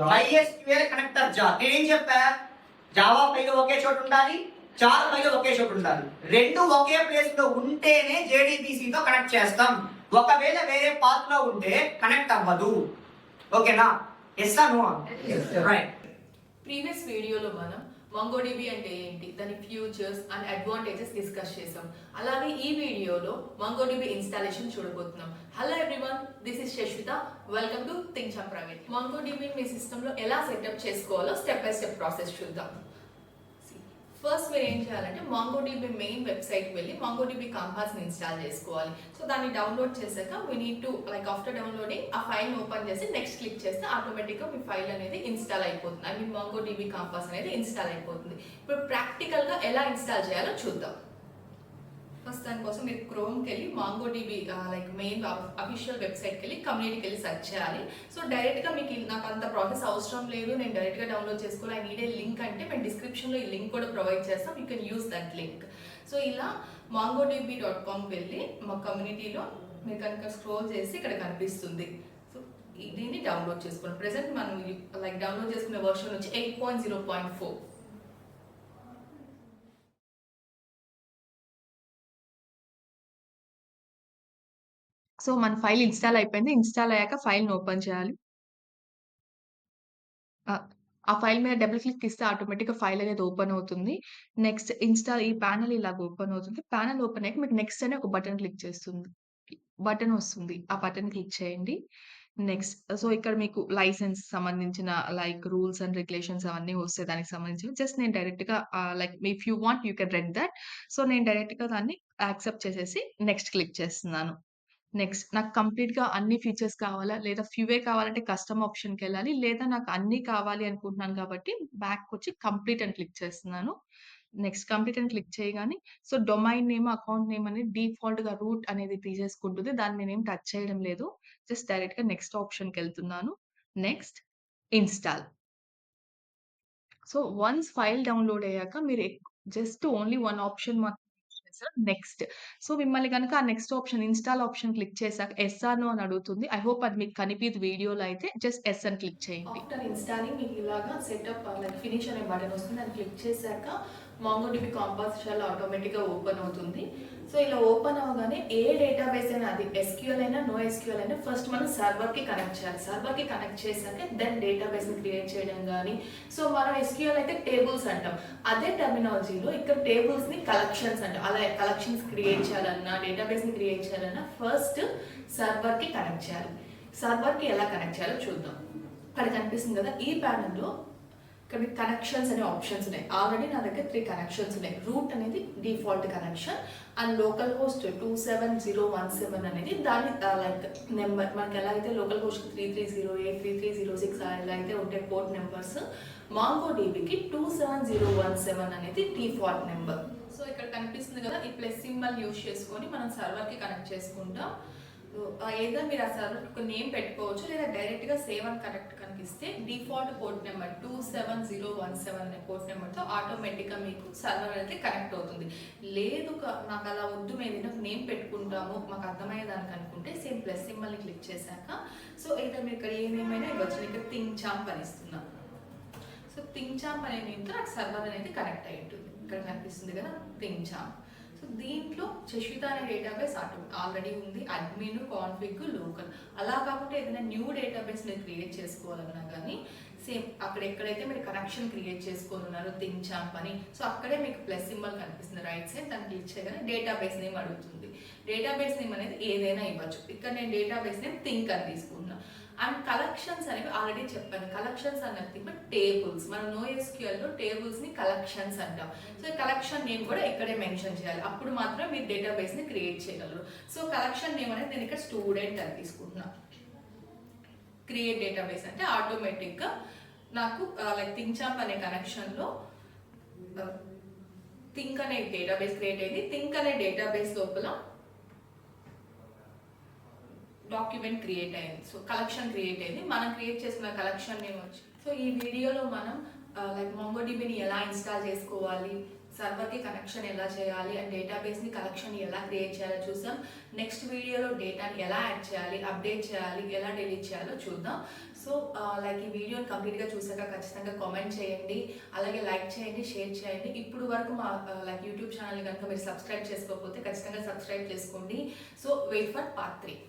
MySQL connector jar. నేనేం చెప్పా? Java file ఒకే చోట ఉండాలి, జార్ ఫైల్ ఒకే చోట ఉండాలి. రెండు ఒకే ప్లేస్ లో ఉంటేనే JDBC తో కనెక్ట్ చేస్తాం. ఒకవేళ వేరే పాత్ లో ఉంటే కనెక్ట్ అవ్వదు. ఓకేనా? Yes or no? Right. Previous వీడియోలో మనం MongoDB అంటే ఏంటి, దాని ఫ్యూచర్స్ అండ్ అడ్వాంటేజెస్ డిస్కస్ చేసాం. అలాగే ఈ వీడియోలో MongoDB ఇన్స్టాలేషన్ చూడబోతున్నాం. Hello everyone, this is Shashvitha. Welcome to Think Champ private. MongoDB మీ సిస్టంలో ఎలా సెటప్ చేసుకోవాలో స్టెప్ బై స్టెప్ ప్రాసెస్ చూద్దాం. ఫస్ట్ మీరు ఏం చేయాలంటే MongoDB మెయిన్ వెబ్సైట్కి వెళ్ళి MongoDB కంపాస్ని ఇన్స్టాల్ చేసుకోవాలి. సో దాన్ని డౌన్లోడ్ చేశాక we need to after downloading ఆ ఫైల్ని ఓపెన్ చేసి నెక్స్ట్ క్లిక్ చేస్తే ఆటోమేటిక్గా మీ ఫైల్ అనేది ఇన్స్టాల్ అయిపోతుంది. ఐ మీన్ MongoDB కంపాస్ అనేది ఇన్స్టాల్ అయిపోతుంది. ఇప్పుడు ప్రాక్టికల్గా ఎలా ఇన్స్టాల్ చేయాలో చూద్దాం. ఫస్ట్ దానికోసం మీరు క్రోమ్కి వెళ్ళి MongoDB మెయిన్ అఫీషియల్ వెబ్సైట్కి వెళ్ళి కమ్యూనిటీకి వెళ్ళి సెర్చ్ చేయాలి. సో డైరెక్ట్గా మీకు నాకు అంత ప్రాసెస్ అవసరం లేదు, నేను డైరెక్ట్గా డౌన్లోడ్ చేసుకోవాలి, ఐ నీడ్ ఏ లింక్ అంటే మేము డిస్క్రిప్షన్లో ఈ లింక్ కూడా ప్రొవైడ్ చేస్తాం. You can use that link. So ఇలా mongodb.comకి వెళ్ళి మా కమ్యూనిటీలో మీరు కనుక స్క్రోల్ చేసి ఇక్కడ కనిపిస్తుంది. సో దీన్ని డౌన్లోడ్ చేసుకోండి. ప్రెసెంట్ మనం డౌన్లోడ్ చేసుకునే వర్షన్ వచ్చి 8.0.4. సో మన ఫైల్ ఇన్స్టాల్ అయిపోయింది. ఇన్స్టాల్ అయ్యాక ఫైల్‌ని ఓపెన్ చేయాలి. ఆ ఫైల్ మీద డబుల్ క్లిక్ ఇస్తే ఆటోమేటిక్‌గా ఫైల్ అనేది ఓపెన్ అవుతుంది. నెక్స్ట్ ఇన్స్టాల్ ఈ ప్యానెల్ ఇలాగ ఓపెన్ అవుతుంది. ప్యానెల్ ఓపెన్ అయ్యాక మీకు నెక్స్ట్ అనే ఒక బటన్ క్లిక్ చేస్తుంది. బటన్ వస్తుంది. ఆ బటన్ క్లిక్ చేయండి. నెక్స్ట్ సో ఇక్కడ మీకు లైసెన్స్ సంబంధించిన రూల్స్ అండ్ రెగ్యులేషన్స్ అవన్నీ వస్తాయి దానికి సంబంధించినవి. జస్ట్ నేను డైరెక్ట్‌గా if you want you can red that. So నేను డైరెక్ట్‌గా దాన్ని యాక్సెప్ట్ చేసేసి నెక్స్ట్ క్లిక్ చేస్తున్నాను. నెక్స్ట్ నాకు కంప్లీట్‌గా అన్ని ఫీచర్స్ కావాలా? లేదా ఫ్యూవే కావాలంటే కస్టమ్ ఆప్షన్‌కెళ్ళాలి. లేదా నాకు అన్నీ కావాలి అనుకుంటున్నాను కాబట్టి బ్యాక్‌కొచ్చి కంప్లీట్ అని క్లిక్ చేస్తున్నాను. నెక్స్ట్ కంప్లీట్ అని క్లిక్ చేయగానే so domain name, account name అనేది డిఫాల్ట్‌గా రూట్ అనేది తీసేసుకుంటుంది. దాన్ని నేనేం టచ్ చేయడం లేదు. జస్ట్ డైరెక్ట్‌గా నెక్స్ట్ ఆప్షన్‌కెళ్తున్నాను. Next install. So once file download అయ్యాక మీరు జస్ట్ ఓన్లీ వన్ ఆప్షన్ మాత్రం చేస్తారు. నెక్స్ట్. సో మిమ్మల్ని గనుక ఆ next option install option click చేశాక యెస్ ఆర్ నో అని అడుగుతుంది. ఐ హోప్ అది మీకు కనిపియదు వీడియోలో అయితే జస్ట్ యెస్ అని క్లిక్ చేయండి. ఆఫ్టర్ ఇన్‌స్టాలింగ్ మీకు ఇలాగా సెటప్ ఫినిష్ అనే బటన్ వస్తుంది. అది క్లిక్ చేశాక MongoDB కంపాస్ షెల్ ఆటోమేటిక్‌గా ఓపెన్ అవుతుంది. సో ఇలా ఓపెన్ అవ్వగానే ఏ డేటాబేస్ అయినా అది SQL అయినా నో SQL అయినా ఫస్ట్ మనం సర్వర్‌కి కనెక్ట్ చేయాలి. సర్వర్‌కి కనెక్ట్ చేశాక దెన్ డేటాబేస్‌ని క్రియేట్ చేయడం గానీ, సో మనం SQL అయితే టేబుల్స్ అంటాం. అదే టర్మినాలజీలో ఇక్కడ టేబుల్స్‌ని కలెక్షన్స్ అంటాం. అలా కలెక్షన్స్ క్రియేట్ చేయాలన్నా, డేటాబేస్‌ని క్రియేట్ చేయాలన్నా ఫస్ట్ సర్వర్‌కి కనెక్ట్ చేయాలి. సర్వర్‌కి ఎలా కనెక్ట్ చేయాలో చూద్దాం. ఇక్కడ కనిపిస్తుంది కదా, ఈ ప్యానెల్‌లో ఇక్కడ కనెక్షన్స్ అనే ఆప్షన్స్ ఉన్నాయి. ఆల్రెడీ నా దగ్గర 3 కనెక్షన్స్ ఉన్నాయి. రూట్ అనేది default connection and local host 27017 అనేది దాని నెంబర్. మనకి ఎలా అయితే లోకల్ హోస్ట్ 3308 3306 ఎలా అయితే ఉంటాయి పోర్ట్ నెంబర్స్, MongoDBకి 27017 అనేది డిఫాల్ట్ నెంబర్. సో ఇక్కడ కనిపిస్తుంది కదా, ఈ ప్లస్ సింబల్ యూజ్ చేసుకొని మనం సర్వర్కి కనెక్ట్ చేసుకుంటాం. ఏదో మీరు ఆ సర్వర్ ఒక నేమ్ పెట్టుకోవచ్చు, లేదా డైరెక్ట్గా సేవ్ అండ్ కనెక్ట్ కనిపిస్తే డిఫాల్ట్ పోర్ట్ నెంబర్ 27017 అనే పోర్ట్ నెంబర్తో ఆటోమేటిక్గా మీకు సర్వర్ అయితే కనెక్ట్ అవుతుంది. లేదు నాకు అలా వద్దు, మేము ఏదైనా నేమ్ పెట్టుకుంటాము మాకు అర్థమయ్యేదానికి అనుకుంటే సేమ్ ప్లస్ సింబల్ని క్లిక్ చేశాక సో ఏదో మీరు ఇక్కడ ఏ నేమ్ అయినా ఇవ్వచ్చు. ఇక్కడ థింక్ చాంప్ అని ఇస్తున్నాం. సో థింక్ చాంప్ అనే నేమ్తో నాకు సర్వర్ అనేది కనెక్ట్ అయి ఉంటుంది. ఇక్కడ కనిపిస్తుంది కదా థింక్ చాంప్. సో దీంట్లో శశ్విత అనే డేటాబేస్ ఆల్రెడీ ఉంది. Admin, config, local. అలా కాకుండా ఏదైనా న్యూ డేటాబేస్ మీరు క్రియేట్ చేసుకోవాలన్నా కానీ సేమ్ అక్కడ ఎక్కడైతే మీరు కనెక్షన్ క్రియేట్ చేసుకోనున్నారో థింక్ చాంప్ అని, సో అక్కడే మీకు ప్లస్ సింబల్ కనిపిస్తుంది రైట్ సైడ్. దాన్ని క్లిక్ చేయగానే డేటాబేస్ నేమ్ అడుగుతుంది. డేటాబేస్ నేమ్ అనేది ఏదైనా ఇవ్వచ్చు. ఇక్కడ నేను డేటాబేస్ నేమ్ థింక్ అని తీసుకున్నాను. అండ్ కలెక్షన్స్ అనేవి ఆల్రెడీ చెప్పాను. కలెక్షన్స్ అన్నది బట్ టేబుల్స్, మనం NoSQLలో టేబుల్స్ని కలెక్షన్స్ అంటాం. సో కలెక్షన్ నేమ్ కూడా ఇక్కడే మెన్షన్ చేయాలి. అప్పుడు మాత్రం మీరు డేటాబేస్ని క్రియేట్ చేయగలరు. సో కలెక్షన్ నేమ్ అనేది నేను ఇక్కడ స్టూడెంట్ అని తీసుకుంటున్నాను. క్రియేట్ డేటాబేస్ అంటే ఆటోమేటిక్గా నాకు థింక్ చాంప్ అనే కనెక్షన్లో థింక్ అనే డేటాబేస్ క్రియేట్ అయింది. థింక్ అనే డేటాబేస్ లోపల డాక్యుమెంట్ క్రియేట్ అయింది. సో కలెక్షన్ క్రియేట్ అయింది. మనం క్రియేట్ చేసుకున్న కలెక్షన్ నేమ్ వచ్చి. సో ఈ వీడియోలో మనం MongoDBని ఎలా ఇన్స్టాల్ చేసుకోవాలి, సర్వర్కి కనెక్షన్ ఎలా చేయాలి అండ్ డేటాబేస్ని కలెక్షన్ ఎలా క్రియేట్ చేయాలో చూసాం. నెక్స్ట్ వీడియోలో డేటాని ఎలా యాడ్ చేయాలి, అప్డేట్ చేయాలి, ఎలా డిలీట్ చేయాలో చూద్దాం. సో లైక్ ఈ వీడియోని కంప్లీట్గా చూసాక ఖచ్చితంగా కామెంట్ చేయండి, అలాగే లైక్ చేయండి, షేర్ చేయండి. ఇప్పుడు వరకు మా లైక్ యూట్యూబ్ ఛానల్ కనుక మీరు సబ్స్క్రైబ్ చేసుకోకపోతే ఖచ్చితంగా సబ్స్క్రైబ్ చేసుకోండి. So wait for part 3.